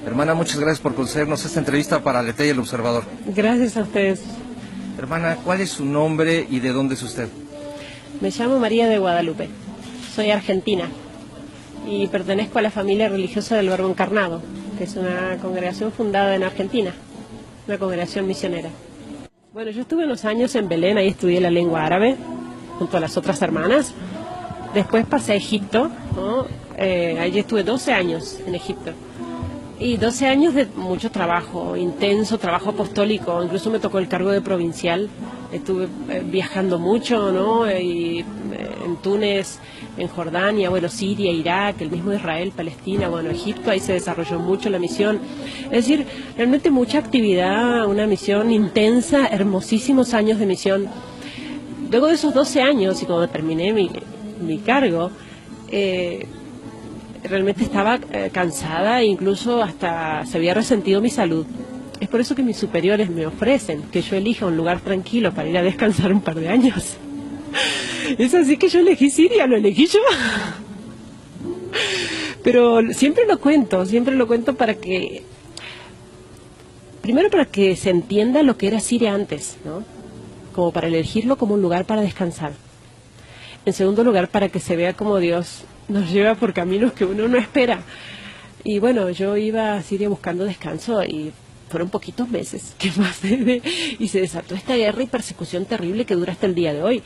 Hermana, muchas gracias por concedernos esta entrevista para Aleteia y El Observador. Gracias a ustedes. Hermana, ¿cuál es su nombre y de dónde es usted? Me llamo María de Guadalupe. Soy argentina y pertenezco a la familia religiosa del Verbo Encarnado, que es una congregación fundada en Argentina, una congregación misionera. Bueno, yo estuve unos años en Belén, ahí estudié la lengua árabe junto a las otras hermanas. Después pasé a Egipto, ¿no? Allí estuve 12 años en Egipto. Y 12 años de mucho trabajo, intenso trabajo apostólico, incluso me tocó el cargo de provincial, estuve viajando mucho, ¿no? Y, en Túnez, en Jordania, bueno, Siria, Irak, el mismo Israel, Palestina, bueno, Egipto, ahí se desarrolló mucho la misión. Es decir, realmente mucha actividad, una misión intensa, hermosísimos años de misión. Luego de esos 12 años, y cuando terminé mi cargo, realmente estaba cansada e incluso hasta se había resentido mi salud. Es por eso que mis superiores me ofrecen que yo elija un lugar tranquilo para ir a descansar un par de años. Es así que yo elegí Siria, lo elegí yo. Pero siempre lo cuento para que, primero para que se entienda lo que era Siria antes, ¿no? Como para elegirlo como un lugar para descansar. En segundo lugar, para que se vea como Dios nos lleva por caminos que uno no espera. Y bueno, yo iba a Siria buscando descanso y fueron poquitos meses que pasé y se desató esta guerra y persecución terrible que dura hasta el día de hoy.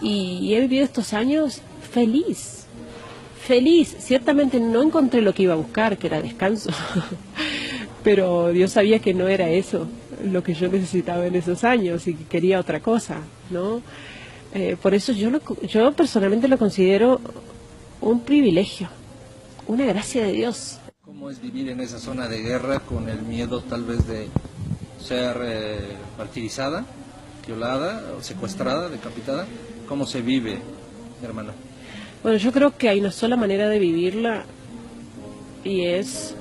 Y he vivido estos años feliz. Ciertamente no encontré lo que iba a buscar, que era descanso. Pero Dios sabía que no era eso lo que yo necesitaba en esos años y que quería otra cosa, ¿no? Por eso yo personalmente lo considero un privilegio, una gracia de Dios. ¿Cómo es vivir en esa zona de guerra con el miedo tal vez de ser martirizada, violada, o secuestrada, decapitada? ¿Cómo se vive, hermana? Bueno, yo creo que hay una sola manera de vivirla y es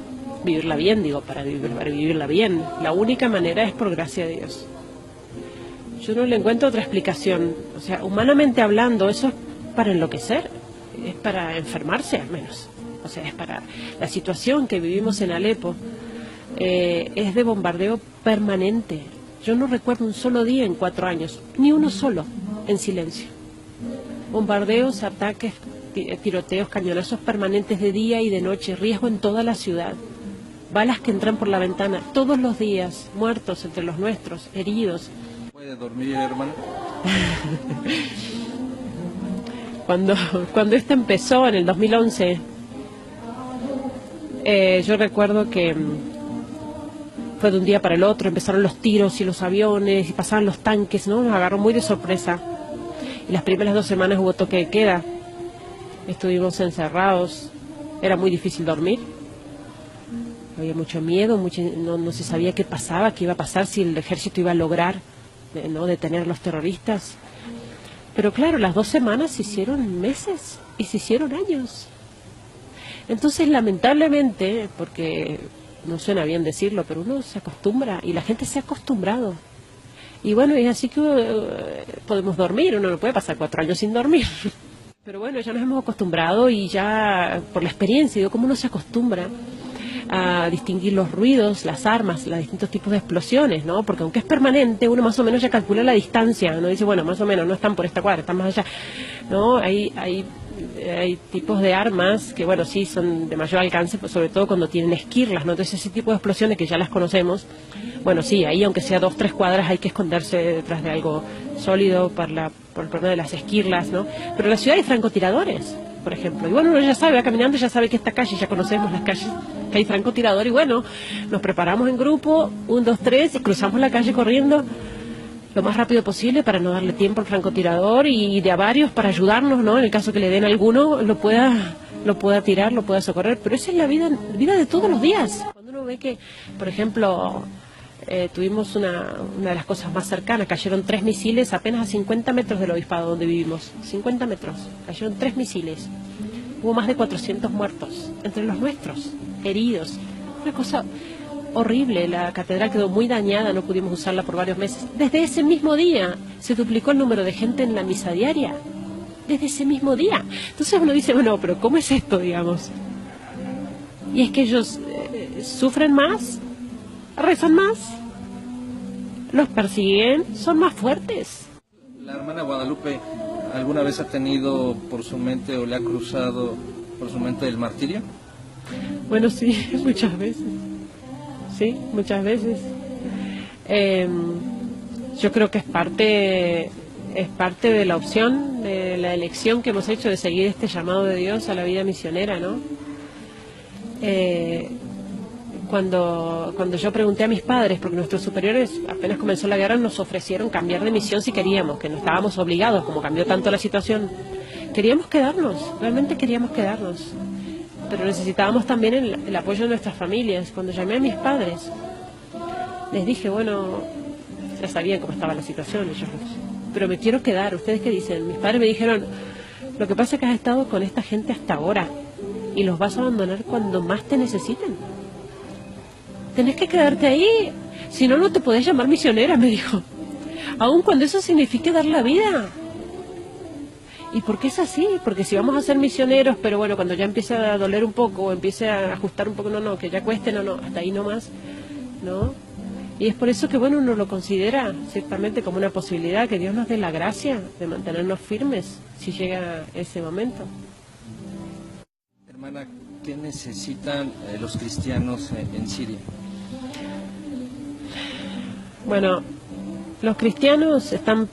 vivirla bien, para vivirla bien. La única manera es por gracia de Dios. Yo no le encuentro otra explicación. O sea, humanamente hablando, eso es para enloquecer, es para enfermarse al menos. O sea, es para la situación que vivimos en Alepo, es de bombardeo permanente. Yo no recuerdo un solo día en 4 años, ni uno solo, en silencio. Bombardeos, ataques, tiroteos, cañonazos permanentes de día y de noche, riesgo en toda la ciudad. Balas que entran por la ventana todos los días, muertos entre los nuestros, heridos. ¿Puede dormir, hermano? Cuando esto empezó en el 2011, yo recuerdo que fue de un día para el otro, empezaron los tiros y los aviones y pasaban los tanques, ¿no? Nos agarró muy de sorpresa. Y las primeras 2 semanas hubo toque de queda, estuvimos encerrados, era muy difícil dormir. Había mucho miedo, no se sabía qué pasaba, qué iba a pasar, si el ejército iba a lograr, ¿no?, detener a los terroristas. Pero claro, las 2 semanas se hicieron meses y se hicieron años. Entonces, lamentablemente, porque no suena bien decirlo, pero uno se acostumbra y la gente se ha acostumbrado. Y bueno, es así que podemos dormir, uno no puede pasar 4 años sin dormir. Pero bueno, ya nos hemos acostumbrado y ya por la experiencia, digo, cómo uno se acostumbra a distinguir los ruidos, las armas, los distintos tipos de explosiones, ¿no? Porque aunque es permanente, uno más o menos ya calcula la distancia, ¿no? Dice, bueno, más o menos, no están por esta cuadra, están más allá, ¿no? Hay tipos de armas que, bueno, sí, son de mayor alcance, pues sobre todo cuando tienen esquirlas, ¿no? Entonces ese tipo de explosiones que ya las conocemos, bueno, sí, ahí aunque sea 2, 3 cuadras hay que esconderse detrás de algo sólido por el problema de las esquirlas, ¿no? Pero en la ciudad hay francotiradores, por ejemplo, y bueno, uno ya sabe, va caminando, ya sabe que esta calle, ya conocemos las calles, que hay francotirador, y bueno, nos preparamos en grupo, 1, 2, 3, y cruzamos la calle corriendo lo más rápido posible para no darle tiempo al francotirador y de a varios para ayudarnos, ¿no? En el caso que le den a alguno, lo pueda tirar, lo pueda socorrer, pero esa es la vida de todos los días. Cuando uno ve que, por ejemplo, tuvimos una de las cosas más cercanas, cayeron 3 misiles apenas a 50 metros del obispado donde vivimos, 50 metros, cayeron 3 misiles, hubo más de 400 muertos, entre los nuestros, heridos, una cosa horrible. La catedral quedó muy dañada, no pudimos usarla por varios meses. Desde ese mismo día se duplicó el número de gente en la misa diaria, desde ese mismo día. Entonces uno dice, bueno, pero ¿cómo es esto, digamos? Y es que ellos sufren más, rezan más, los persiguen, son más fuertes. ¿La hermana Guadalupe alguna vez ha tenido por su mente o le ha cruzado por su mente el martirio? Bueno, sí, muchas veces. Sí, muchas veces. Yo creo que es parte de la opción, de la elección que hemos hecho de seguir este llamado de Dios a la vida misionera, ¿no? Cuando yo pregunté a mis padres, porque nuestros superiores apenas comenzó la guerra nos ofrecieron cambiar de misión si queríamos, que no estábamos obligados, como cambió tanto la situación. Queríamos quedarnos, realmente queríamos quedarnos, pero necesitábamos también el apoyo de nuestras familias. Cuando llamé a mis padres, les dije, bueno, ya sabían cómo estaba la situación, ellos, pero me quiero quedar, ¿ustedes qué dicen? Mis padres me dijeron, lo que pasa es que has estado con esta gente hasta ahora y los vas a abandonar cuando más te necesiten. Tenés que quedarte ahí, si no, no te podés llamar misionera, me dijo. Aun cuando eso signifique dar la vida. ¿Y por qué es así? Porque si vamos a ser misioneros, pero bueno, cuando ya empiece a doler un poco, o empiece a ajustar un poco, no, que ya cueste, no, hasta ahí no más, ¿no? Y es por eso que, bueno, uno lo considera ciertamente como una posibilidad, que Dios nos dé la gracia de mantenernos firmes si llega ese momento. Hermana, ¿qué necesitan los cristianos en Siria? Bueno, los cristianos están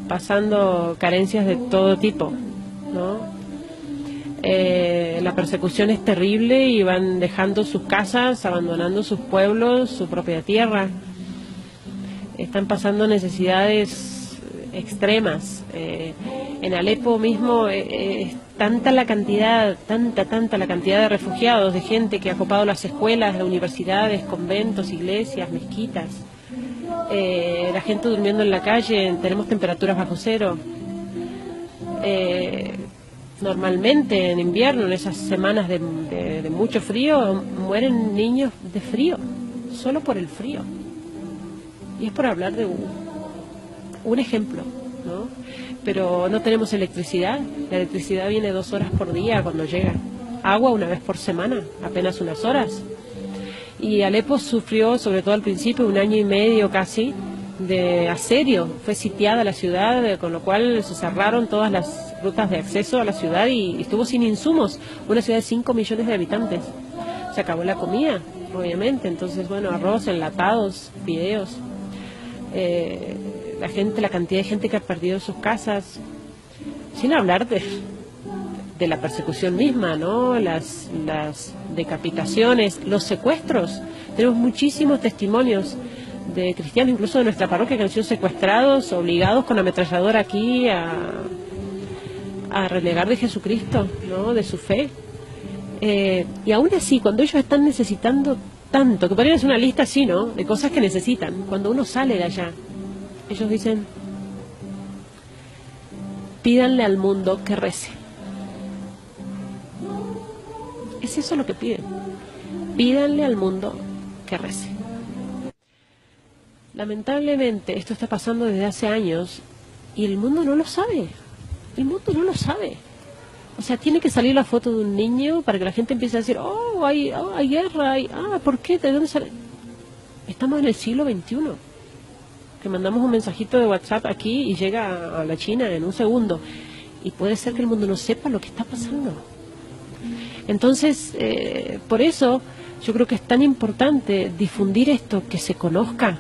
pasando carencias de todo tipo, ¿no? La persecución es terrible y van dejando sus casas, abandonando sus pueblos, su propia tierra. Están pasando necesidades extremas. En Alepo mismo es tanta la cantidad de refugiados, de gente que ha ocupado las escuelas, las universidades, conventos, iglesias, mezquitas. La gente durmiendo en la calle, tenemos temperaturas bajo cero. Normalmente en invierno, en esas semanas de mucho frío, mueren niños de frío, solo por el frío. Y es por hablar de un ejemplo, ¿no? Pero no tenemos electricidad. La electricidad viene 2 horas por día cuando llega. Agua 1 vez por semana, apenas unas horas. Y Alepo sufrió, sobre todo al principio, 1 año y medio casi de asedio. Fue sitiada la ciudad, con lo cual se cerraron todas las rutas de acceso a la ciudad y estuvo sin insumos. Una ciudad de 5 millones de habitantes. Se acabó la comida, obviamente. Entonces, bueno, arroz, enlatados, fideos. La cantidad de gente que ha perdido sus casas, sin hablar de la persecución misma, ¿no? Las decapitaciones, los secuestros. Tenemos muchísimos testimonios de cristianos, incluso de nuestra parroquia, que han sido secuestrados, obligados con ametralladora aquí a renegar de Jesucristo, ¿no? De su fe. Y aún así, cuando ellos están necesitando tanto, que podrían hacer una lista así, ¿no?, de cosas que necesitan, cuando uno sale de allá, ellos dicen, pídanle al mundo que rece. Es eso lo que piden. Pídanle al mundo que rece. Lamentablemente esto está pasando desde hace años y el mundo no lo sabe. El mundo no lo sabe. O sea, tiene que salir la foto de un niño para que la gente empiece a decir, hay guerra, ¿por qué? ¿De dónde sale? Estamos en el siglo XXI. Que mandamos un mensajito de WhatsApp aquí y llega a la China en un segundo. Y puede ser que el mundo no sepa lo que está pasando. Entonces, por eso yo creo que es tan importante difundir esto, que se conozca,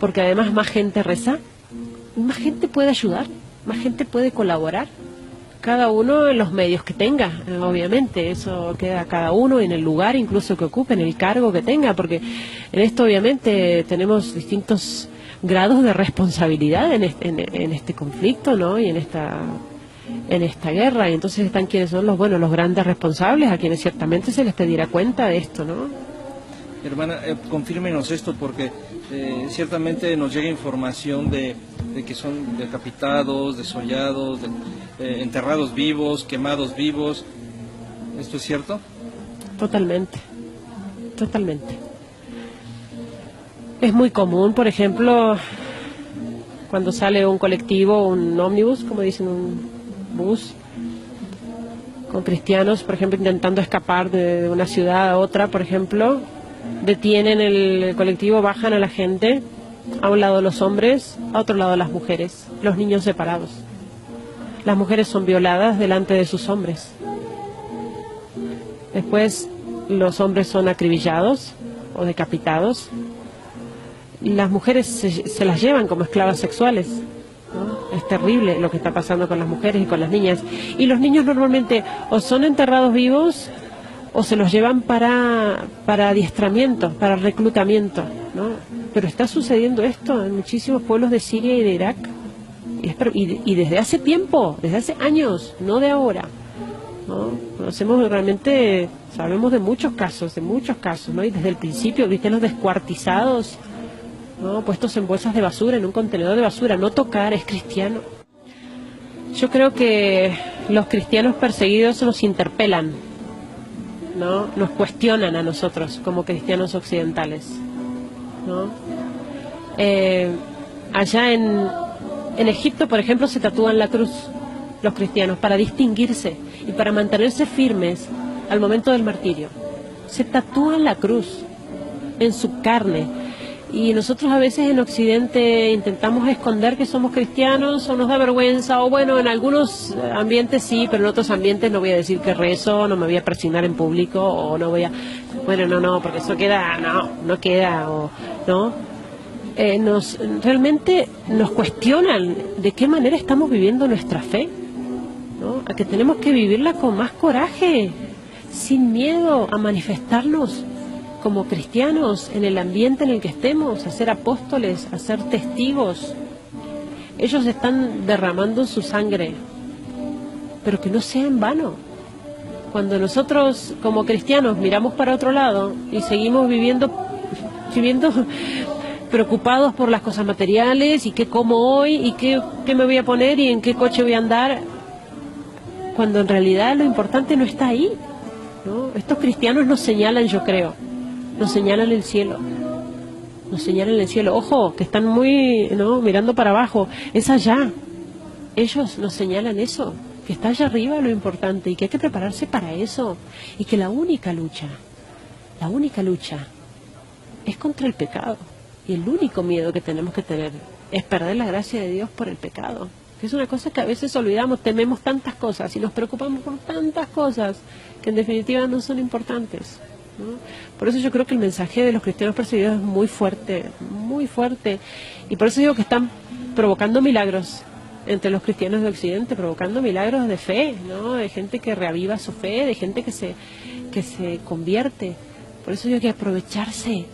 porque además más gente reza, más gente puede ayudar, más gente puede colaborar, cada uno en los medios que tenga, obviamente, eso queda a cada uno en el lugar incluso que ocupe, en el cargo que tenga, porque en esto obviamente tenemos distintos grados de responsabilidad en este conflicto, ¿no? Y en esta guerra, y entonces están quienes son los grandes responsables, a quienes ciertamente se les pedirá cuenta de esto, ¿no? Hermana, confírmenos esto, porque ciertamente nos llega información de que son decapitados, desollados, enterrados vivos, quemados vivos. ¿Esto es cierto? Totalmente. Es muy común, por ejemplo, cuando sale un colectivo, un ómnibus, como dicen, un bus, con cristianos, por ejemplo, intentando escapar de una ciudad a otra, por ejemplo, detienen el colectivo, bajan a la gente, a un lado los hombres, a otro lado las mujeres, los niños separados. Las mujeres son violadas delante de sus hombres. Después los hombres son acribillados o decapitados. Las mujeres se las llevan como esclavas sexuales, ¿no? Es terrible lo que está pasando con las mujeres y con las niñas. Y los niños normalmente o son enterrados vivos o se los llevan para adiestramiento, para reclutamiento, ¿no? Pero está sucediendo esto en muchísimos pueblos de Siria y de Irak. Y desde hace tiempo, desde hace años, no de ahora, ¿no? Conocemos realmente, sabemos de muchos casos, ¿no? Y desde el principio, viste, los descuartizados, ¿no? Puestos en bolsas de basura, en un contenedor de basura. No tocar, es cristiano. Yo creo que los cristianos perseguidos nos interpelan, ¿no? Nos cuestionan a nosotros como cristianos occidentales, ¿no? Allá en Egipto, por ejemplo, se tatúan la cruz los cristianos para distinguirse y para mantenerse firmes al momento del martirio. Se tatúan la cruz en su carne. Y nosotros a veces en Occidente intentamos esconder que somos cristianos, o nos da vergüenza, o bueno, en algunos ambientes sí, pero en otros ambientes no voy a decir que rezo, no me voy a presionar en público, o no voy a... Bueno, no, porque eso queda... No queda, o... ¿no? Realmente nos cuestionan de qué manera estamos viviendo nuestra fe, ¿no? A que tenemos que vivirla con más coraje, sin miedo a manifestarnos como cristianos en el ambiente en el que estemos, a ser apóstoles, a ser testigos. Ellos están derramando su sangre, pero que no sea en vano. Cuando nosotros como cristianos miramos para otro lado y seguimos viviendo preocupados por las cosas materiales y qué como hoy y qué me voy a poner y en qué coche voy a andar, cuando en realidad lo importante no está ahí, ¿no? Estos cristianos nos señalan, yo creo, nos señalan el cielo, ojo, que están muy, ¿no?, mirando para abajo, es allá, ellos nos señalan eso, que está allá arriba lo importante y que hay que prepararse para eso, y que la única lucha es contra el pecado, y el único miedo que tenemos que tener es perder la gracia de Dios por el pecado, que es una cosa que a veces olvidamos, tememos tantas cosas y nos preocupamos por tantas cosas que en definitiva no son importantes, ¿no? Por eso yo creo que el mensaje de los cristianos perseguidos es muy fuerte, y por eso digo que están provocando milagros entre los cristianos de Occidente, provocando milagros de fe, ¿no? De gente que reaviva su fe, de gente que se convierte. Por eso digo que aprovecharse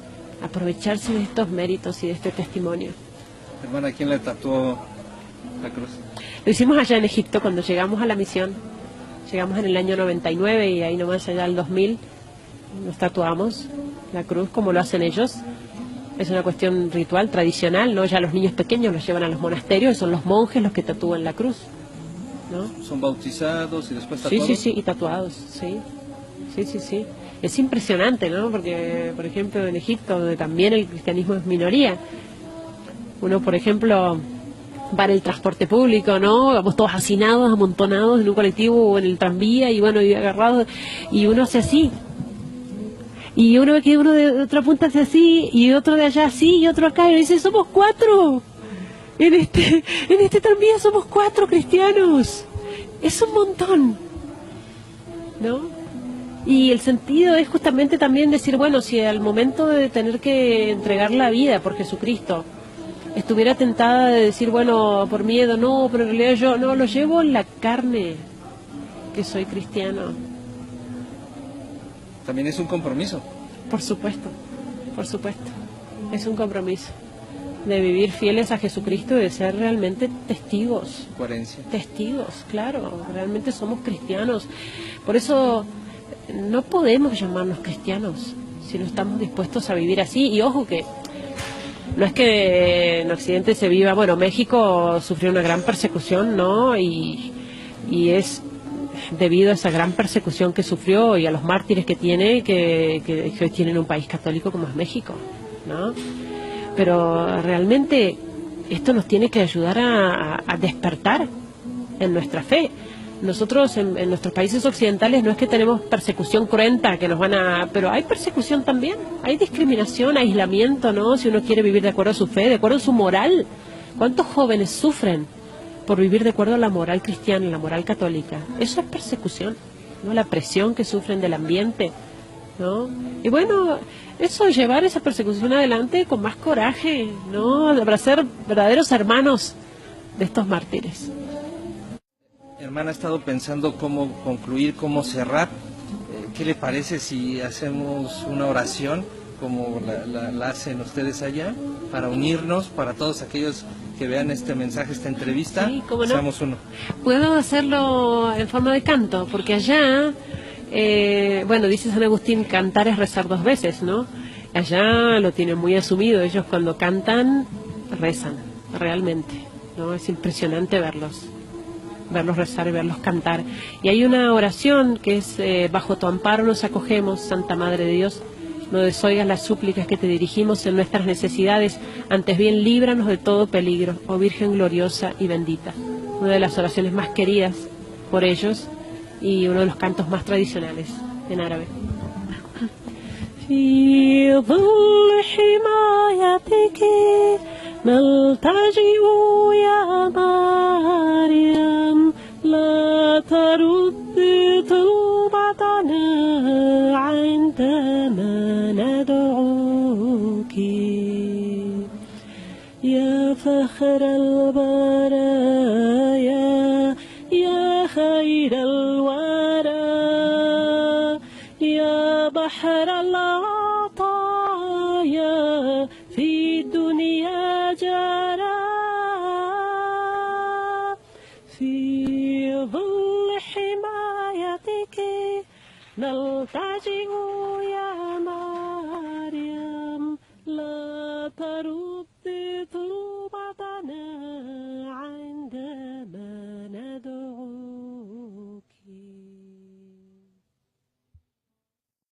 de estos méritos y de este testimonio. Hermana, ¿quién le tatuó la cruz? Lo hicimos allá en Egipto cuando llegamos a la misión. Llegamos en el año 99 y ahí nomás allá al 2000 nos tatuamos la cruz como lo hacen ellos. Es una cuestión ritual, tradicional, ¿no? Ya los niños pequeños los llevan a los monasterios y son los monjes los que tatúan la cruz, ¿no? ¿Son bautizados y después tatuados? Sí, y tatuados, sí. Es impresionante, ¿no? Porque, por ejemplo, en Egipto, donde también el cristianismo es minoría, uno, por ejemplo, va en el transporte público, ¿no? Vamos todos hacinados, amontonados en un colectivo o en el tranvía y bueno, y agarrados, y uno hace así. Y uno ve que uno de otra punta hace así, y otro de allá así, y otro acá, y dice, somos 4. En este tranvía somos 4 cristianos. Es un montón, ¿no? Y el sentido es justamente también decir, bueno, si al momento de tener que entregar la vida por Jesucristo estuviera tentada de decir, bueno, por miedo, no, pero en realidad yo no lo llevo en la carne, que soy cristiano. También es un compromiso. Por supuesto, es un compromiso de vivir fieles a Jesucristo y de ser realmente testigos. Coherencia. Testigos, claro, realmente somos cristianos. Por eso no podemos llamarnos cristianos si no estamos dispuestos a vivir así. Y ojo que no es que en Occidente se viva, bueno, México sufrió una gran persecución, ¿no? Y es debido a esa gran persecución que sufrió y a los mártires que tiene, que hoy tienen un país católico como es México, ¿no? Pero realmente esto nos tiene que ayudar a despertar en nuestra fe. Nosotros en nuestros países occidentales no es que tenemos persecución cruenta, que nos van a... Pero hay persecución también, hay discriminación, aislamiento, ¿no? Si uno quiere vivir de acuerdo a su fe, de acuerdo a su moral. ¿Cuántos jóvenes sufren por vivir de acuerdo a la moral cristiana, la moral católica? Eso es persecución, ¿no? La presión que sufren del ambiente, ¿no? Y bueno, eso, llevar esa persecución adelante con más coraje, ¿no? Para ser verdaderos hermanos de estos mártires. Hermana, ha estado pensando cómo concluir, cómo cerrar. ¿Qué le parece si hacemos una oración como la hacen ustedes allá, para unirnos, para todos aquellos que vean este mensaje, esta entrevista? Sí, cómo no. Seamos uno. Puedo hacerlo en forma de canto, porque allá, bueno, dice San Agustín, cantar es rezar 2 veces, ¿no? Allá lo tienen muy asumido, ellos cuando cantan, rezan, realmente, ¿no? Es impresionante verlos rezar y verlos cantar. Y hay una oración que es, bajo tu amparo nos acogemos, Santa Madre de Dios, no desoigas las súplicas que te dirigimos en nuestras necesidades, antes bien líbranos de todo peligro, oh Virgen gloriosa y bendita. Una de las oraciones más queridas por ellos y uno de los cantos más tradicionales en árabe. في ظل حمايتك نلتجئ يا مريم لا ترد طلبتنا عندما ندعوك يا فخر البرايا يا خير الورى يا بحر العطايا في